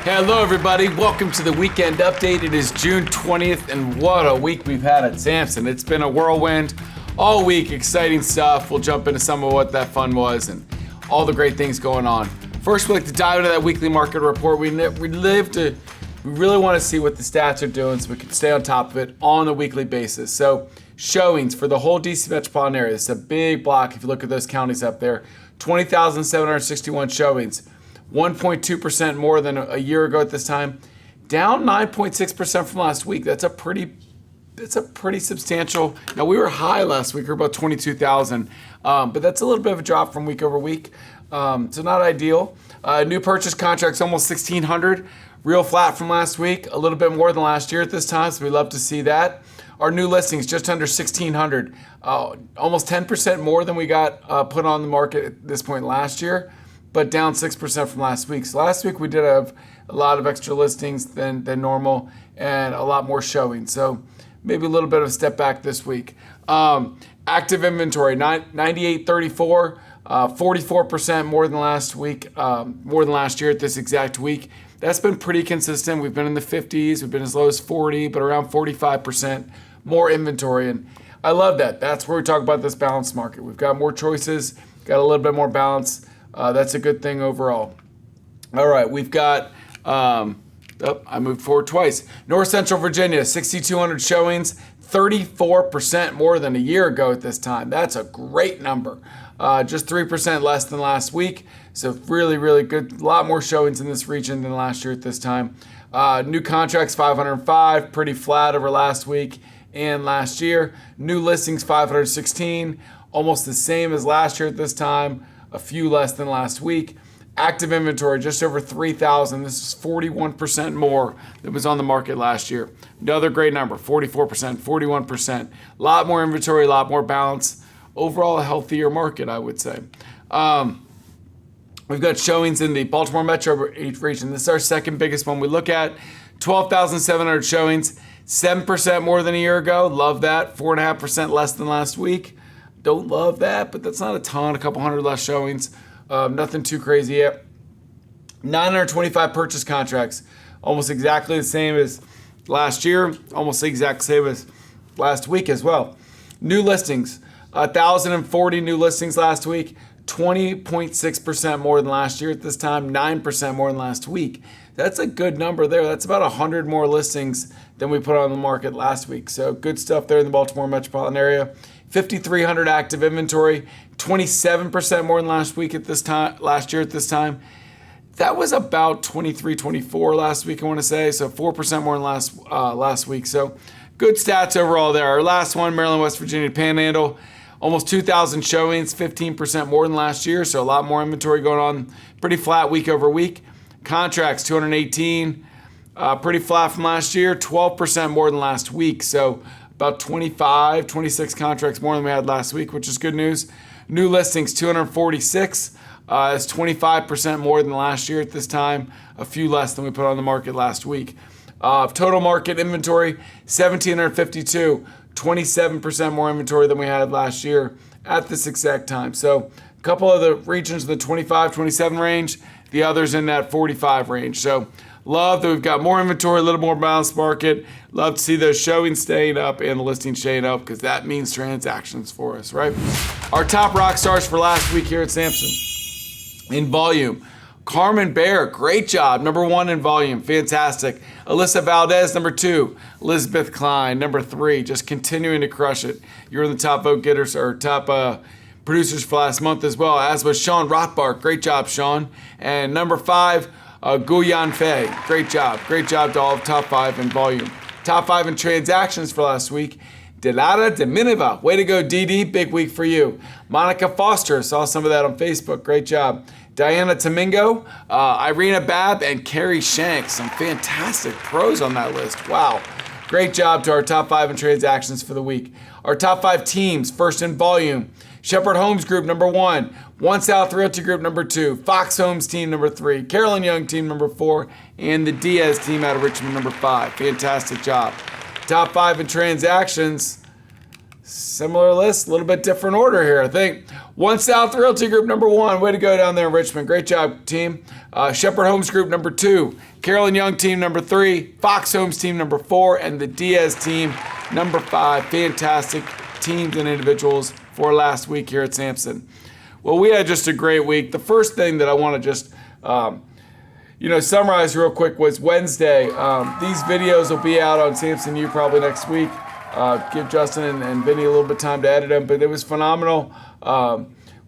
Hello everybody, welcome to the weekend update. It is June 20th and what a week we've had at Samson. It's been a whirlwind all week, exciting stuff. We'll jump into some of what that fun was and all the great things going on. First, we'd like to dive into that weekly market report. We really want to see what the stats are doing so we can stay on top of it on a weekly basis. So showings for the whole DC metropolitan area. This is a big block if you look at those counties up there. 20,761 showings. 1.2% more than a year ago at this time, down 9.6% from last week. That's a pretty substantial. Now we were high last week, we were about 22,000, but that's a little bit of a drop from week over week. So not ideal. New purchase contracts almost 1,600, real flat from last week, a little bit more than last year at this time. So we love to see that. Our new listings just under 1,600, almost 10% more than we got put on the market at this point last year, but down 6% from last week. So last week we did have a lot of extra listings than normal and a lot more showing. So maybe a little bit of a step back this week. Active inventory, 9834, 44% more than last week, more than last year at this exact week. That's been pretty consistent. We've been in the 50s, we've been as low as 40, but around 45% more inventory. And I love that. That's where we talk about this balanced market. We've got more choices, got a little bit more balance. That's a good thing overall. All right, we've got, I moved forward twice. North Central Virginia, 6,200 showings, 34% more than a year ago at this time. That's a great number. Just 3% less than last week. So really, really good. A lot more showings in this region than last year at this time. New contracts, 505, pretty flat over last week and last year. New listings, 516, almost the same as last year at this time. A few less than last week. Active inventory, just over 3,000. This is 41% more than was on the market last year. Another great number, 44%, 41%. A lot more inventory, a lot more balance. Overall, a healthier market, I would say. We've got showings in the Baltimore metro region. This is our second biggest one we look at. 12,700 showings, 7% more than a year ago. Love that. 4.5% less than last week. Don't love that, but that's not a ton, a couple hundred less showings. Nothing too crazy yet. 925 purchase contracts, almost exactly the same as last year, almost the exact same as last week as well. New listings, 1,040 new listings last week, 20.6% more than last year at this time, 9% more than last week. That's a good number there. That's about 100 more listings than we put on the market last week. So good stuff there in the Baltimore metropolitan area. 5,300 active inventory, 27% more than last week at this time, last year at this time. That was about 23, 24 last week, I want to say. So 4% more than last week. So good stats overall there. Our last one, Maryland, West Virginia Panhandle, almost 2,000 showings, 15% more than last year. So a lot more inventory going on. Pretty flat week over week. Contracts, 218, pretty flat from last year, 12% more than last week. So about 25, 26 contracts more than we had last week, which is good news. New listings, 246. That's 25% more than last year at this time. A few less than we put on the market last week. Total market inventory, 1,752. 27% more inventory than we had last year at this exact time. So a couple of the regions in the 25, 27 range, the others in that 45 range. So love that we've got more inventory, a little more balanced market. Love to see those showings staying up and the listings staying up because that means transactions for us, right? Our top rock stars for last week here at Samson in volume. Carmen Bere, great job. Number 1 in volume, fantastic. Alisa Valdes, number 2. Elizabeth Kline, number 3, just continuing to crush it. You're in the top vote getters or top producers for last month as well, as was Sean Rotbart. Great job, Sean. And number 5, Guo Yan Fei. Great job. Great job to all of top 5 in volume. Top 5 in transactions for last week. Dilyara Daminova. Way to go, DD. Big week for you. Monika Foster. Saw some of that on Facebook. Great job. Tommingo, Irina Babb, and Kari Shank. Some fantastic pros on that list. Wow. Great job to our top 5 in transactions for the week. Our top 5 teams, first in volume. Shepherd Homes Group, number 1. One South Realty Group, number 2. Fox Homes Team, number 3. Carolyn Young Team, number 4. And the Diaz Team out of Richmond, number 5. Fantastic job. Top 5 in transactions. Similar list, a little bit different order here, I think. One South Realty Group, number 1. Way to go down there in Richmond. Great job, team. Shepherd Homes Group, number 2. Carolyn Young Team, number 3. Fox Homes Team, number 4. And the Diaz Team, number 5. Fantastic teams and individuals for last week here at Samson. Well, we had just a great week. The first thing that I want to just summarize real quick was Wednesday. These videos will be out on Samson U probably next week. Give Justin and Vinny a little bit of time to edit them, but it was phenomenal.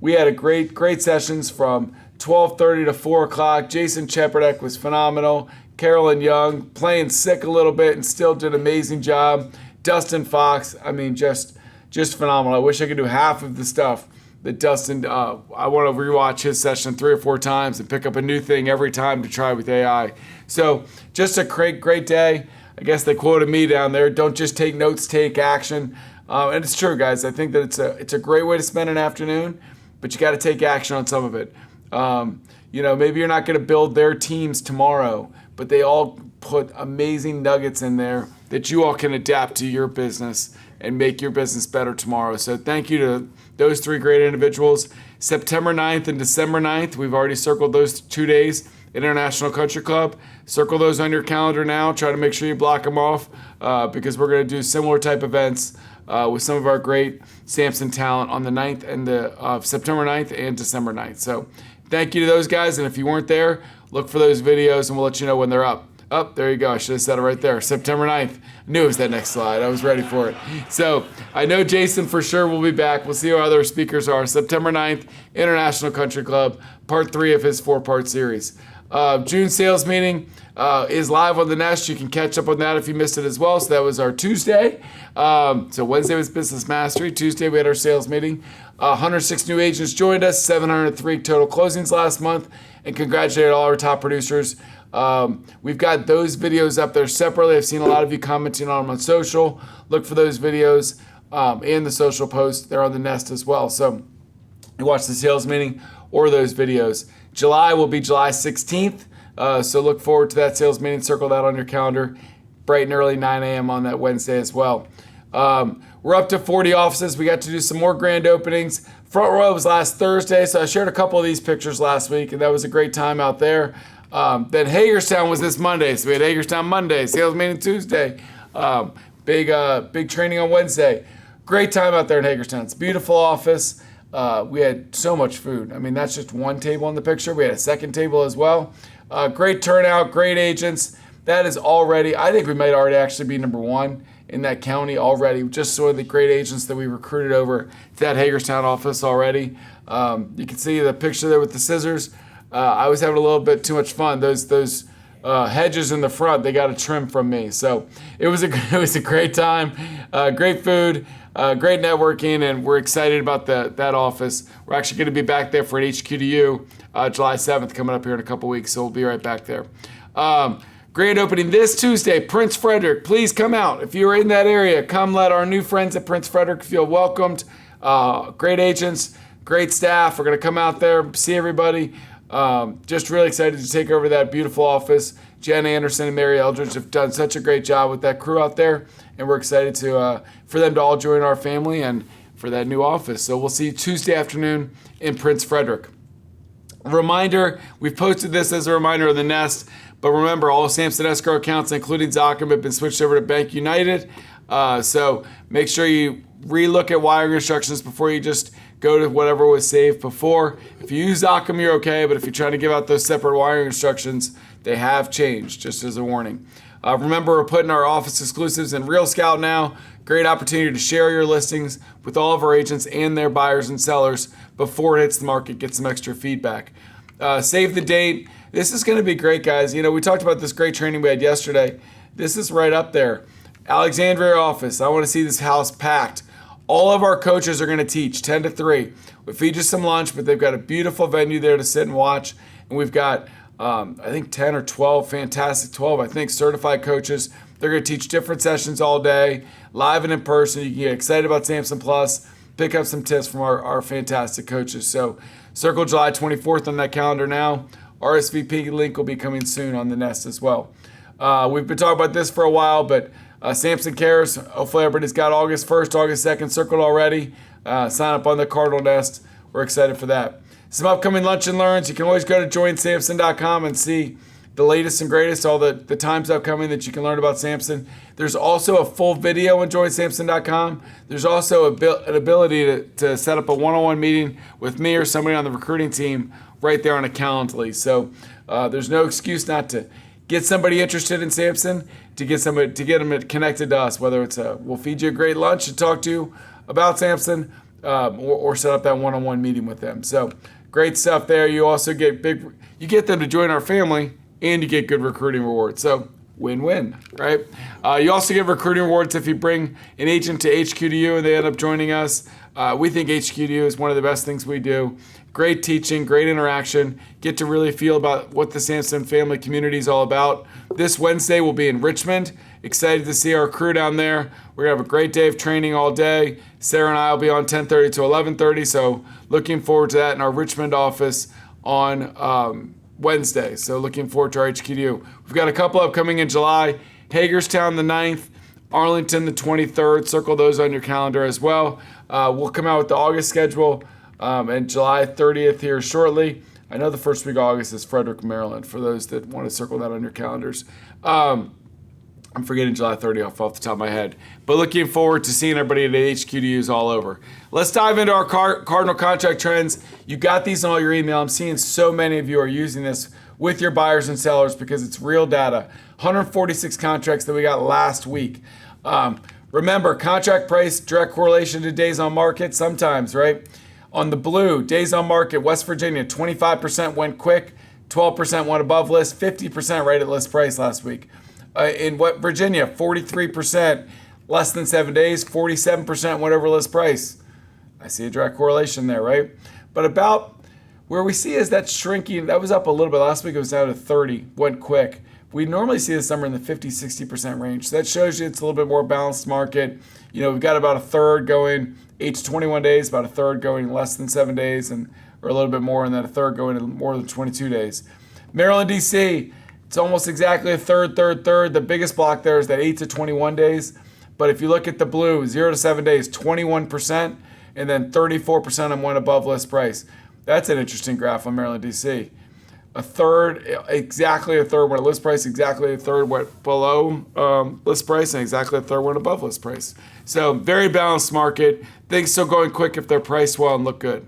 We had a great sessions from 12:30 to 4 o'clock. Jason Chepardek was phenomenal. Carolyn Young playing sick a little bit and still did an amazing job. Dustin Fox, I mean, just phenomenal. I wish I could do half of the stuff that Dustin, I want to rewatch his session 3 or 4 times and pick up a new thing every time to try with AI. So just a great day. I guess they quoted me down there, don't just take notes, take action. And it's true, guys. I think that it's a great way to spend an afternoon, but you got to take action on some of it. Maybe you're not going to build their teams tomorrow, but they all put amazing nuggets in there that you all can adapt to your business and make your business better tomorrow. So thank you to those 3 great individuals. September 9th and December 9th, we've already circled those 2 days. International Country Club. Circle those on your calendar now. Try to make sure you block them off because we're going to do similar type events with some of our great Samson talent on the 9th and September 9th and December 9th. So thank you to those guys. And if you weren't there, look for those videos and we'll let you know when they're up. Oh, there you go. I should have said it right there. September 9th. I knew it was that next slide. I was ready for it. So I know Jason for sure will be back. We'll see who our other speakers are. September 9th, International Country Club, part 3 of his 4-part series. June sales meeting is live on the Nest. You can catch up on that if you missed it as well. So that was our Tuesday. So Wednesday was Business Mastery. Tuesday we had our sales meeting. 106 new agents joined us, 703 total closings last month, and congratulate all our top producers. We've got those videos up there separately. I've seen a lot of you commenting on them on social. Look for those videos and the social posts. They're on the Nest as well. So you watch the sales meeting or those videos. July will be July 16th. So look forward to that sales meeting. Circle that on your calendar. Bright and early, 9 a.m. on that Wednesday as well. We're up to 40 offices. We got to do some more grand openings. Front Row was last Thursday, so I shared a couple of these pictures last week, and that was a great time out there. Then Hagerstown was this Monday, so we had Hagerstown Monday, sales meeting Tuesday, big training on Wednesday. Great time out there in Hagerstown. It's a beautiful office. We had so much food. I mean, that's just one table in the picture. We had a second table as well. Great turnout, great agents. That is already, I think we might already actually be number 1 in that county already. Just saw the great agents that we recruited over to that Hagerstown office already. You can see the picture there with the scissors. I was having a little bit too much fun. Those hedges in the front, they got a trim from me. So it was a great time, great food, great networking, and we're excited about that office. We're actually going to be back there for an HQ2U July 7th coming up here in a couple weeks, so we'll be right back there. Grand opening this Tuesday, Prince Frederick. Please come out. If you're in that area, come let our new friends at Prince Frederick feel welcomed. Great agents, great staff. We're going to come out there, see everybody. Just really excited to take over that beautiful office. Jen Anderson and Mary Eldridge have done such a great job with that crew out there, and we're excited for them to all join our family and for that new office. So we'll see you Tuesday afternoon in Prince Frederick. Reminder, we've posted this as a reminder of the Nest, but remember, all Samson escrow accounts, including Zachem, have been switched over to Bank United. So make sure you relook at wiring instructions before you just go to whatever was saved before. If you use Zachem, you're okay, but if you're trying to give out those separate wiring instructions, they have changed, just as a warning. Remember, we're putting our office exclusives in Real Scout now. Great opportunity to share your listings with all of our agents and their buyers and sellers before it hits the market, get some extra feedback. Save the date. This is going to be great, guys. You know, we talked about this great training we had yesterday. This is right up there. Alexandria office. I want to see this house packed. All of our coaches are going to teach 10 to 3. We feed you some lunch, but they've got a beautiful venue there to sit and watch. And we've got, I think 10 or 12, fantastic 12, I think, certified coaches. They're going to teach different sessions all day, live and in person. You can get excited about Samson Plus, pick up some tips from our fantastic coaches. So circle July 24th on that calendar now. RSVP link will be coming soon on the Nest as well. We've been talking about this for a while, but Samson Cares, hopefully everybody's got August 1st, August 2nd circled already. Sign up on the Cardinal Nest. We're excited for that. Some upcoming lunch and learns. You can always go to joinsamson.com and see the latest and greatest, all the times upcoming that you can learn about Samson. There's also a full video on joinsamson.com. There's also an ability to set up a one-on-one meeting with me or somebody on the recruiting team right there on a Calendly. So there's no excuse not to get somebody interested in Samson, to get them connected to us, whether it's we'll feed you a great lunch to talk to you about Samson, or set up that one-on-one meeting with them. So great stuff there. You also get them to join our family, and you get good recruiting rewards. So win-win, right? You also get recruiting rewards if you bring an agent to HQ to you and they end up joining us. We think HQ to you is one of the best things we do. Great teaching, great interaction. Get to really feel about what the Samson family community is all about. This Wednesday we'll be in Richmond. Excited to see our crew down there. We're going to have a great day of training all day. Sarah and I will be on 10:30 to 11:30, so looking forward to that in our Richmond office on Wednesday. So looking forward to our HQDU. We've got a couple upcoming in July. Hagerstown the 9th, Arlington the 23rd. Circle those on your calendar as well. We'll come out with the August schedule and July 30th here shortly. I know the first week of August is Frederick, Maryland, for those that want to circle that on your calendars. I'm forgetting July 30th off the top of my head. But looking forward to seeing everybody at HQDUs all over. Let's dive into our Cardinal contract trends. You got these in all your email. I'm seeing so many of you are using this with your buyers and sellers because it's real data. 146 contracts that we got last week. Remember, contract price, direct correlation to days on market sometimes, right? On the blue, days on market, West Virginia, 25% went quick, 12% went above list, 50% right at list price last week. In what Virginia, 43% less than 7 days, 47% went over list price. I see a direct correlation there, right? But about where we see is that shrinking, that was up a little bit. Last week it was down to 30, went quick. We normally see this number in the 50-60% range. So that shows you it's a little bit more balanced market. You know, we've got about a third going 8 to 21 days, about a third going less than 7 days, or a little bit more, and then a third going more than 22 days. Maryland, D.C., it's almost exactly a third. The biggest block there is that 8 to 21 days. But if you look at the blue, 0 to 7 days, 21%, and then 34% on one above list price. That's an interesting graph on Maryland, D.C. Exactly a third went at list price, exactly a third went below list price, and exactly a third went above list price. So very balanced market. Things still going quick if they're priced well and look good.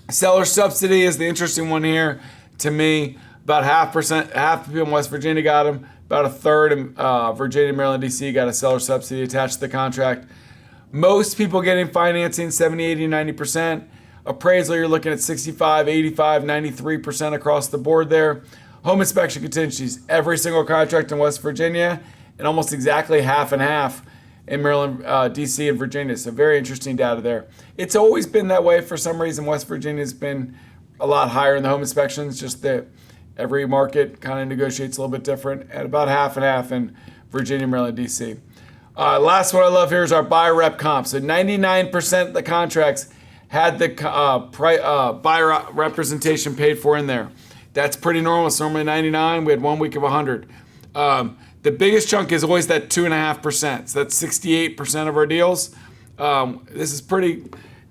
Seller subsidy is the interesting one here to me. About half the people in West Virginia got them. About a third in Virginia, Maryland, D.C. got a seller subsidy attached to the contract. Most people getting financing, 70, 80, 90%. Appraisal, you're looking at 65, 85, 93% across the board there. Home inspection contingencies, every single contract in West Virginia, and almost exactly half and half in Maryland, D.C. and Virginia. So very interesting data there. It's always been that way. For some reason, West Virginia's been a lot higher in the home inspections, just that every market kind of negotiates a little bit different, and about half and half in Virginia, Maryland, D.C. Last one I love here is our buyer rep comp. So 99% of the contracts had the buyer representation paid for in there. That's pretty normal. It's normally 99. We had 1 week of 100. The biggest chunk is always that 2.5%. So that's 68% of our deals. This is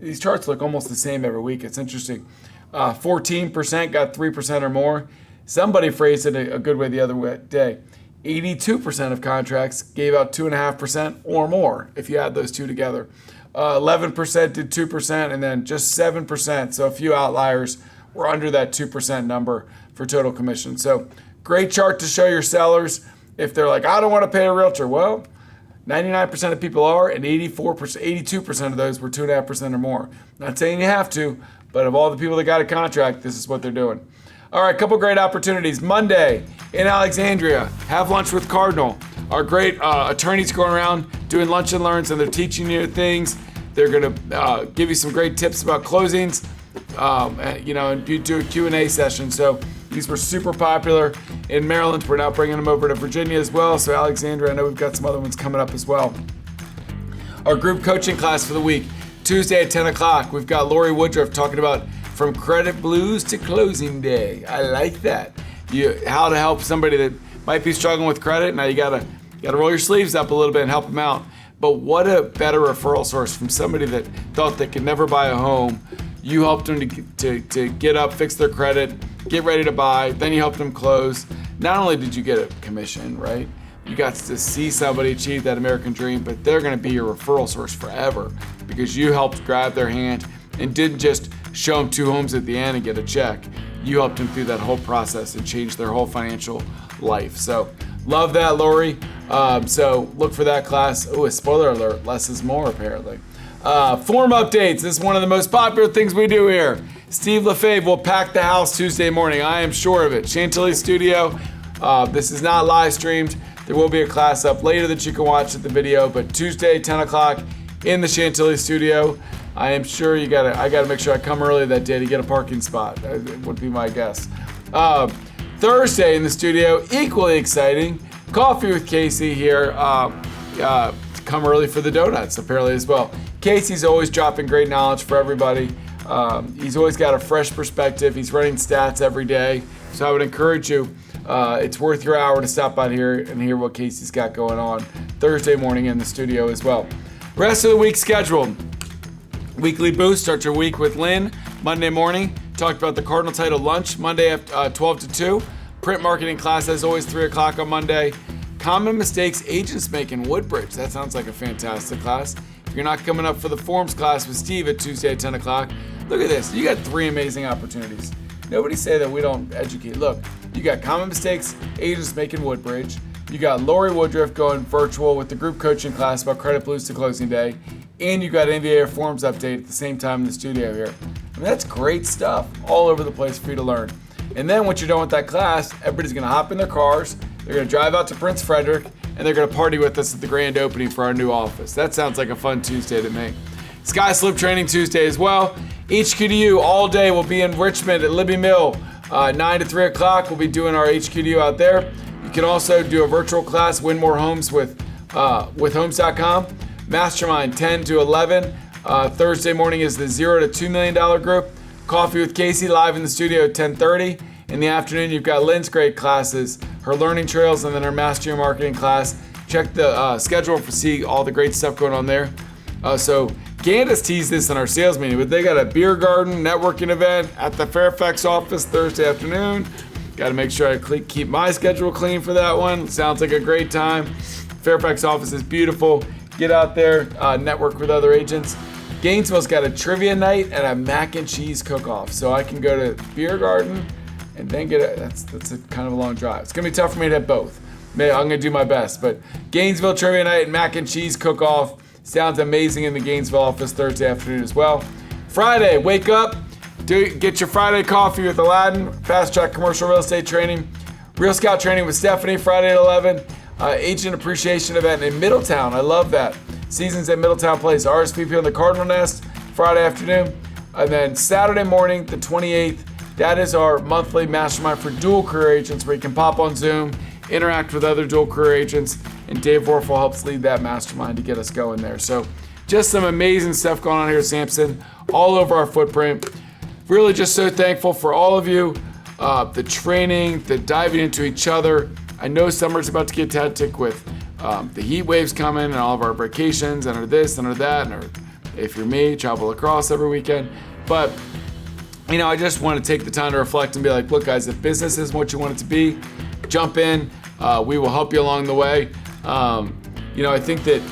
these charts look almost the same every week. It's interesting. 14% got 3% or more. Somebody phrased it a good way the other day. 82% of contracts gave out 2.5% or more if you add those two together. 11% did 2%, and then just 7%, so a few outliers, were under that 2% number for total commission. So great chart to show your sellers if they're like, I don't want to pay a realtor. Well, 99% of people are, and 82% of those were 2.5% or more. Not saying you have to, but of all the people that got a contract, this is what they're doing. All right, couple great opportunities. Monday in Alexandria, have lunch with Cardinal. Our great attorneys going around doing lunch and learns, and they're teaching you things. They're going to give you some great tips about closings, and you do a Q&A session. So these were super popular in Maryland. We're now bringing them over to Virginia as well. So Alexandria, I know we've got some other ones coming up as well. Our group coaching class for the week, Tuesday at 10 o'clock. We've got Lori Woodruff talking about from credit blues to closing day. I like that. How to help somebody that might be struggling with credit. Now you got to You got to roll your sleeves up a little bit and help them out. But what a better referral source from somebody that thought they could never buy a home. You helped them to get up, fix their credit, get ready to buy. Then you helped them close. Not only did you get a commission, right? You got to see somebody achieve that American dream, but they're going to be your referral source forever because you helped grab their hand and didn't just show them 2 homes at the end and get a check. You helped them through that whole process and change their whole financial life. So love that, Lori. So look for that class. Oh, a spoiler alert, less is more apparently. Form updates. This is one of the most popular things we do here. Steve LaFave will pack the house Tuesday morning. I am sure of it. Chantilly Studio. This is not live streamed. There will be a class up later that you can watch at the video, but Tuesday, 10 o'clock in the Chantilly Studio. I am sure I gotta make sure I come early that day to get a parking spot. It would be my guess. Thursday in the studio, equally exciting. Coffee with Casey here. Come early for the donuts, apparently, as well. Casey's always dropping great knowledge for everybody. He's always got a fresh perspective. He's running stats every day. So I would encourage you, it's worth your hour to stop out here and hear what Casey's got going on Thursday morning in the studio as well. Rest of the week scheduled. Weekly boost, start your week with Lynn. Monday morning, talked about the Cardinal Title lunch, Monday at 12 to 2. Print marketing class, as always, 3 o'clock on Monday. Common mistakes agents make in Woodbridge. That sounds like a fantastic class. If you're not coming up for the forms class with Steve at Tuesday at 10 o'clock, look at this. You got 3 amazing opportunities. Nobody say that we don't educate. Look, you got common mistakes agents make in Woodbridge. You got Lori Woodruff going virtual with the group coaching class about credit blues to closing day. And you got NVA forms update at the same time in the studio here. I mean, that's great stuff all over the place for you to learn. And then once you're done with that class, everybody's gonna hop in their cars, they're gonna drive out to Prince Frederick, and they're gonna party with us at the grand opening for our new office. That sounds like a fun Tuesday to me. Sky Slope Training Tuesday as well. HQDU all day. We'll be in Richmond at Libby Mill, 9 to 3 o'clock. We'll be doing our HQDU out there. You can also do a virtual class, win more homes with homes.com. Mastermind 10 to 11. Thursday morning is the $0 to $2 million group. Coffee with Casey live in the studio at 10:30. In the afternoon, you've got Lynn's great classes, her learning trails, and then her master your marketing class. Check the schedule to see all the great stuff going on there. So Candace teased this in our sales meeting, but they got a beer garden networking event at the Fairfax office Thursday afternoon. Got to make sure I keep my schedule clean for that one. Sounds like a great time. Fairfax office is beautiful. Get out there, network with other agents. Gainesville's got a trivia night and a mac and cheese cook-off. So I can go to beer garden and then that's a kind of a long drive. It's gonna be tough for me to have both. I'm gonna do my best, but Gainesville trivia night and mac and cheese cook-off sounds amazing in the Gainesville office Thursday afternoon as well. Friday, wake up, get your Friday coffee with Aladdin, fast track commercial real estate training, Real Scout training with Stephanie Friday at 11, agent appreciation event in Middletown. I love that. Seasons at Middletown Place, RSVP on the Cardinal Nest Friday afternoon, and then Saturday morning, the 28th. That is our monthly mastermind for dual career agents where you can pop on Zoom, interact with other dual career agents, and Dave Warfel helps lead that mastermind to get us going there. So just some amazing stuff going on here at Samson, all over our footprint. Really just so thankful for all of you, the training, the diving into each other. I know summer's about to get hectic with the heat waves coming and all of our vacations and our this and our that, and if you're me, travel across every weekend. But I just want to take the time to reflect and be like, look guys, if business isn't what you want it to be, jump in. We will help you along the way. I think that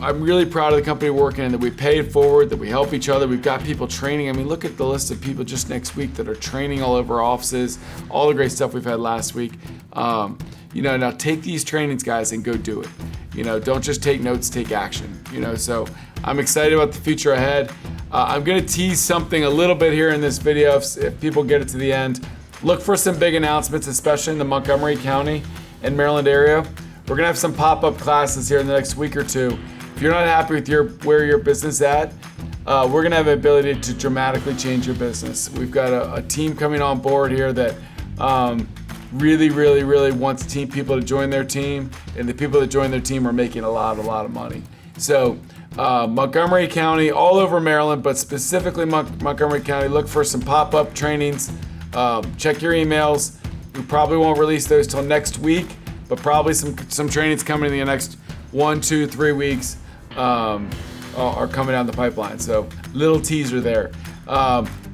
I'm really proud of the company we're working in, that we pay it forward, that we help each other. We've got people training. I mean, look at the list of people just next week that are training all over our offices, all the great stuff we've had last week. Now take these trainings, guys, and go do it. Don't just take notes, take action. So I'm excited about the future ahead. I'm gonna tease something a little bit here in this video if people get it to the end. Look for some big announcements, especially in the Montgomery County and Maryland area. We're gonna have some pop-up classes here in the next week or two. If you're not happy with where your business is at, we're gonna have the ability to dramatically change your business. We've got a team coming on board here that really wants people to join their team, and the people that join their team are making a lot of money. So Montgomery County, all over Maryland, but specifically Montgomery County, look for some pop-up trainings. Check your emails. We probably won't release those till next week, but probably some trainings coming in the next 1, 2, 3 weeks are coming down the pipeline. So little teaser there.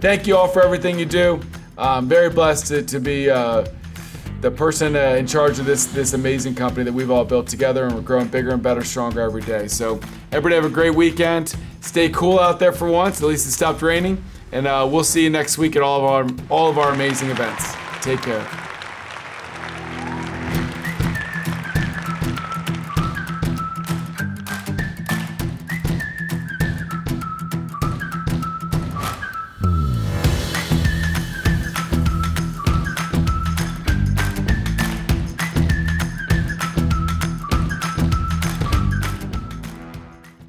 Thank you all for everything you do. I'm very blessed to be the person in charge of this amazing company that we've all built together, and we're growing bigger and better, stronger every day. So everybody have a great weekend. Stay cool out there for once. At least it stopped raining. And we'll see you next week at all of our amazing events. Take care.